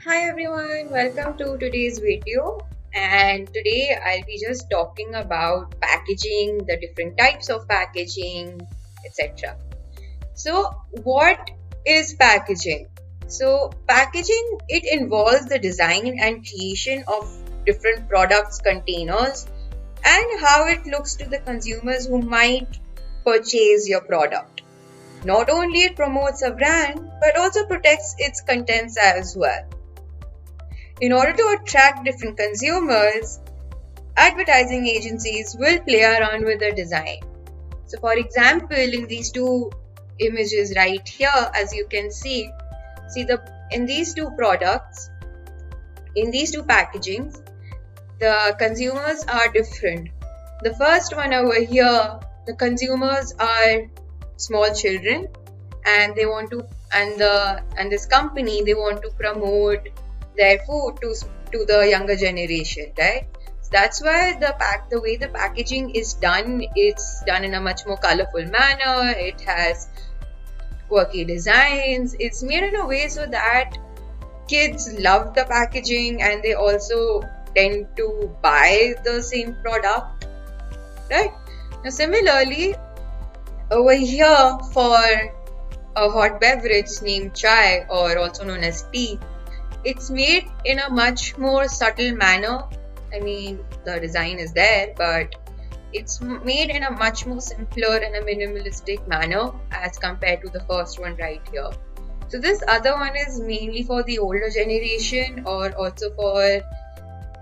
Hi everyone, welcome to today's video. And today I'll be just talking about packaging, the different types of packaging, etc. So, what is packaging? So, packaging it involves the design and creation of different products, containers, and how it looks to the consumers who might purchase your product. Not only it promotes a brand, but also protects its contents as well. In order to attract different consumers, advertising agencies will play around with the design. So, for example, in these two images right here, as you can see in these two products, in these two packagings, the consumers are different. The first one over here, the consumers are small children, and they want to, and this company they want to promote their food to the younger generation, right? So that's why the way the packaging is done, it's done in a much more colorful manner. It has quirky designs. It's made in a way so that kids love the packaging and they also tend to buy the same product, right? Now similarly, over here for a hot beverage named chai, or also known as tea, it's made in a much more subtle manner. I mean, the design is there, but it's made in a much more simpler and a minimalistic manner as compared to the first one right here. So this other one is mainly for the older generation, or also for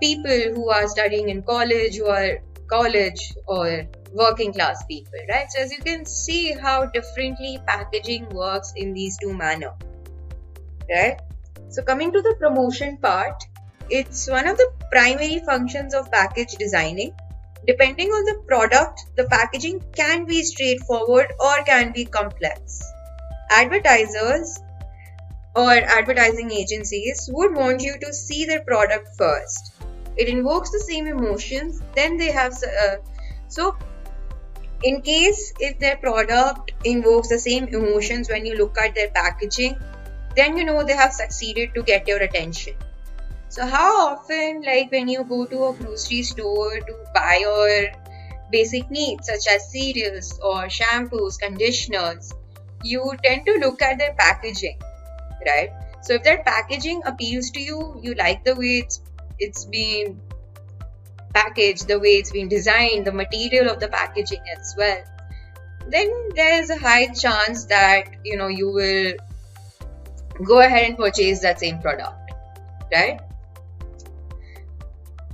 people who are studying in college, who are college or working class people, right? So as you can see how differently packaging works in these two manners, right? So coming to the promotion part, it's one of the primary functions of package designing. Depending on the product, the packaging can be straightforward or can be complex. Advertisers or advertising agencies would want you to see their product first. It invokes the same emotions, then they have so in case if their product invokes the same emotions when you look at their packaging, then you know they have succeeded to get your attention. So how often, like when you go to a grocery store to buy your basic needs such as cereals or shampoos, conditioners, you tend to look at their packaging, right? So if that packaging appeals to you, you like the way it's been packaged, the way it's been designed, the material of the packaging as well, then there is a high chance that you will go ahead and purchase that same product, right?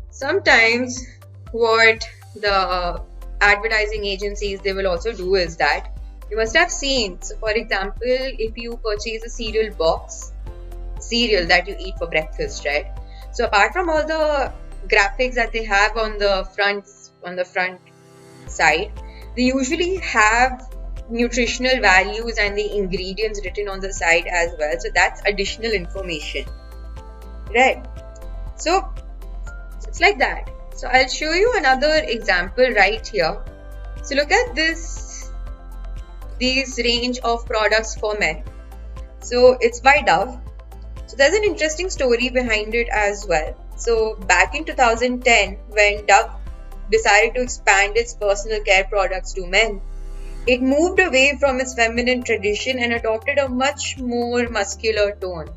Sometimes what the advertising agencies they will also do is that you must have seen, so for example, if you purchase a cereal that you eat for breakfast, right? So apart from all the graphics that they have on the front side, they usually have nutritional values and the ingredients written on the side as well. So that's additional information, right? So it's like that. So I'll show you another example right here. So look at these range of products for men. So it's by Dove. So there's an interesting story behind it as well. So back in 2010, when Dove decided to expand its personal care products to men, it moved away from its feminine tradition and adopted a much more muscular tone,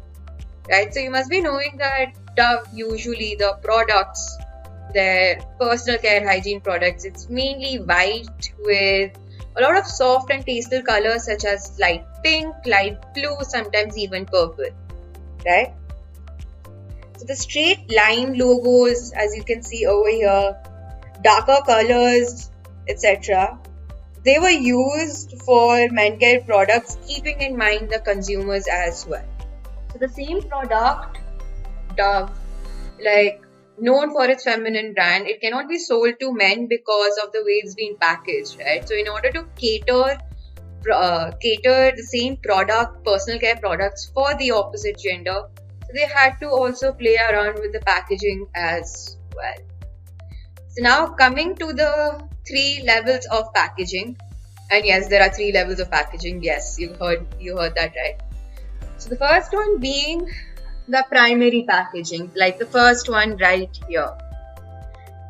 right? So you must be knowing that Dove, usually the products, their personal care hygiene products, it's mainly white with a lot of soft and pastel colors such as light pink, light blue, sometimes even purple, right? So the straight line logos, as you can see over here, darker colors, etc., they were used for men care products, keeping in mind the consumers as well. So the same product, Dove, like known for its feminine brand, it cannot be sold to men because of the way it's been packaged, right? So in order to cater the same product, personal care products, for the opposite gender, so they had to also play around with the packaging as well. So now coming to the 3 levels of packaging, and yes, there are 3 levels of packaging. Yes, you heard that right. So the first one being the primary packaging, like the first one right here.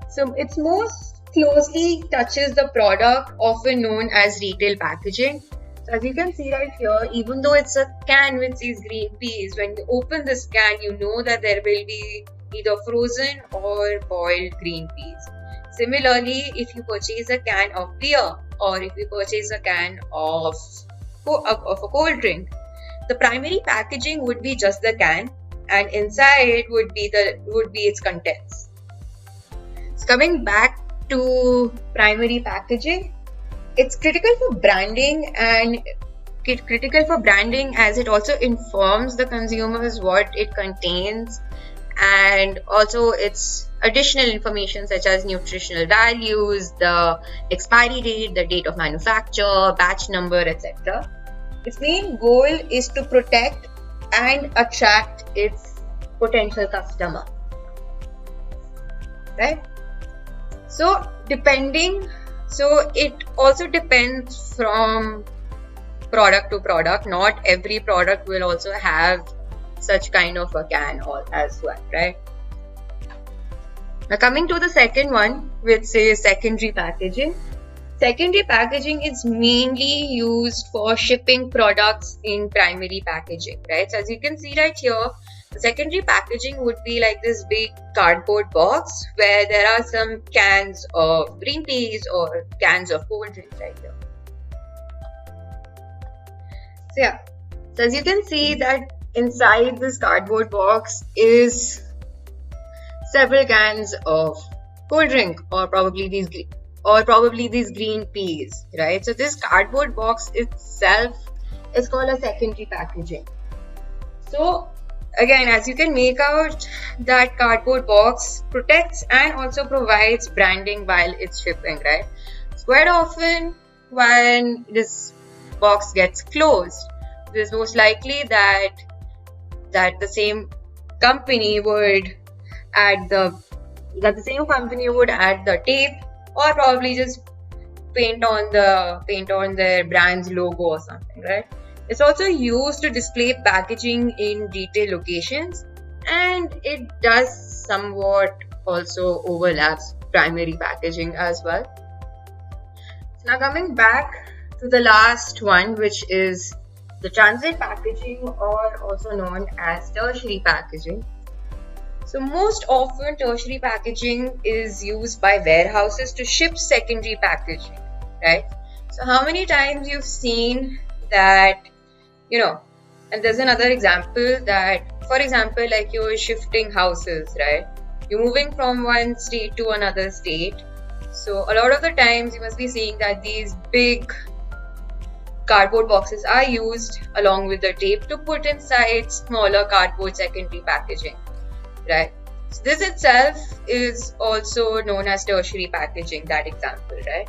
So it's most closely touches the product, often known as retail packaging. So as you can see right here, even though it's a can with these green peas, when you open this can, you know that there will be either frozen or boiled green peas. Similarly, if you purchase a can of beer or if you purchase a can of a cold drink, the primary packaging would be just the can, and inside would be its contents. So coming back to primary packaging, it's critical for branding as it also informs the consumers what it contains, and also its additional information such as nutritional values, the expiry date, the date of manufacture, batch number, etc. Its main goal is to protect and attract its potential customer, right? So it also depends from product to product. Not every product will also have such kind of a can as well, right? Now coming to the second one, which says secondary packaging. Secondary packaging is mainly used for shipping products in primary packaging, right? So as you can see right here, the secondary packaging would be like this big cardboard box where there are some cans of green peas or cans of cold drinks right here. So yeah, so as you can see that inside this cardboard box is several cans of cold drink or probably these green peas, right? So this cardboard box itself is called a secondary packaging. So again, as you can make out, that cardboard box protects and also provides branding while it's shipping, right? So quite often when this box gets closed, it is most likely that the same company would add the tape or probably just paint on their brand's logo or something, right? It's also used to display packaging in retail locations, and it does somewhat also overlaps primary packaging as well. So now coming back to the last one, which is the transit packaging, or also known as tertiary packaging. So most often tertiary packaging is used by warehouses to ship secondary packaging, right? So how many times you've seen that, and there's another example that, for example, like you're shifting houses, right? You're moving from one state to another state. So a lot of the times you must be seeing that these big cardboard boxes are used along with the tape to put inside smaller cardboard secondary packaging, right? So this itself is also known as tertiary packaging, that example, right?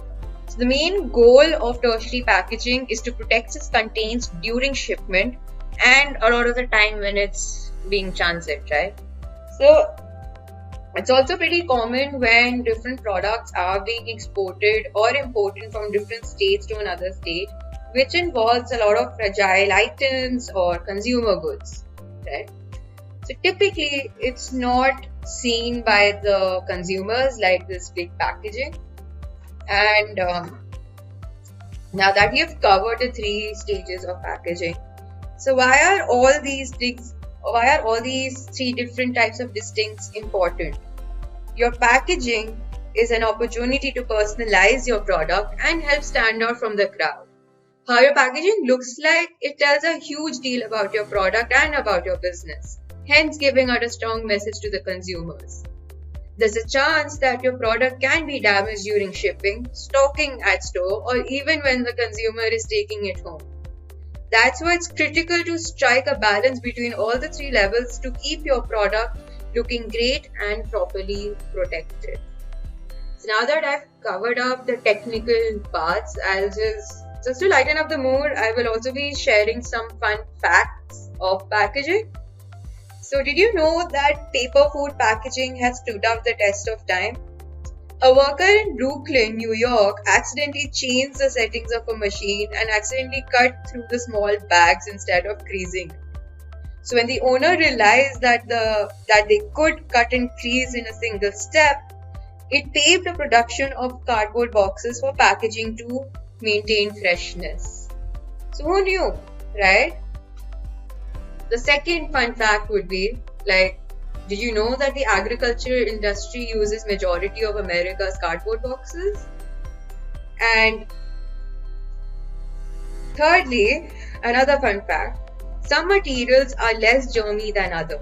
So the main goal of tertiary packaging is to protect its contents during shipment and a lot of the time when it's being transit, right? So it's also pretty common when different products are being exported or imported from different states to another state, which involves a lot of fragile items or consumer goods, right? So typically it's not seen by the consumers like this big packaging. And now that you've covered the 3 stages of packaging, so why are all these 3 different types of distincts important? Your packaging is an opportunity to personalize your product and help stand out from the crowd. How your packaging looks like, it tells a huge deal about your product and about your business, hence giving out a strong message to the consumers. There's a chance that your product can be damaged during shipping, stocking at store, or even when the consumer is taking it home. That's why it's critical to strike a balance between all the 3 levels to keep your product looking great and properly protected. So now that I've covered up the technical parts, I'll just to lighten up the mood, I will also be sharing some fun facts of packaging. So did you know that paper food packaging has stood up the test of time? A worker in Brooklyn, New York accidentally changed the settings of a machine and accidentally cut through the small bags instead of creasing. So when the owner realized that they could cut and crease in a single step, it paved the production of cardboard boxes for packaging to maintain freshness. So who knew, right? The second fun fact would be, like, did you know that the agriculture industry uses majority of America's cardboard boxes? And thirdly, another fun fact, some materials are less germy than others.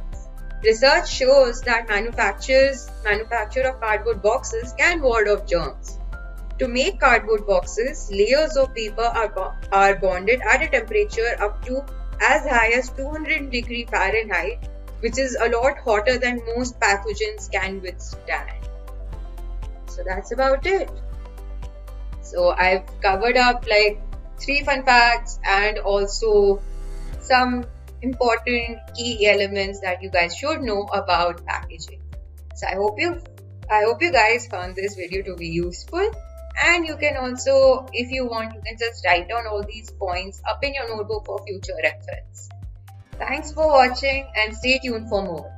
Research shows that manufacture of cardboard boxes can ward off germs. To make cardboard boxes, layers of paper are bonded at a temperature up to as high as 200 degrees Fahrenheit, which is a lot hotter than most pathogens can withstand. So that's about it. So I've covered up like 3 fun facts and also some important key elements that you guys should know about packaging. So I hope you guys found this video to be useful. And you can also, if you want, you can just write down all these points up in your notebook for future reference. Thanks for watching and stay tuned for more.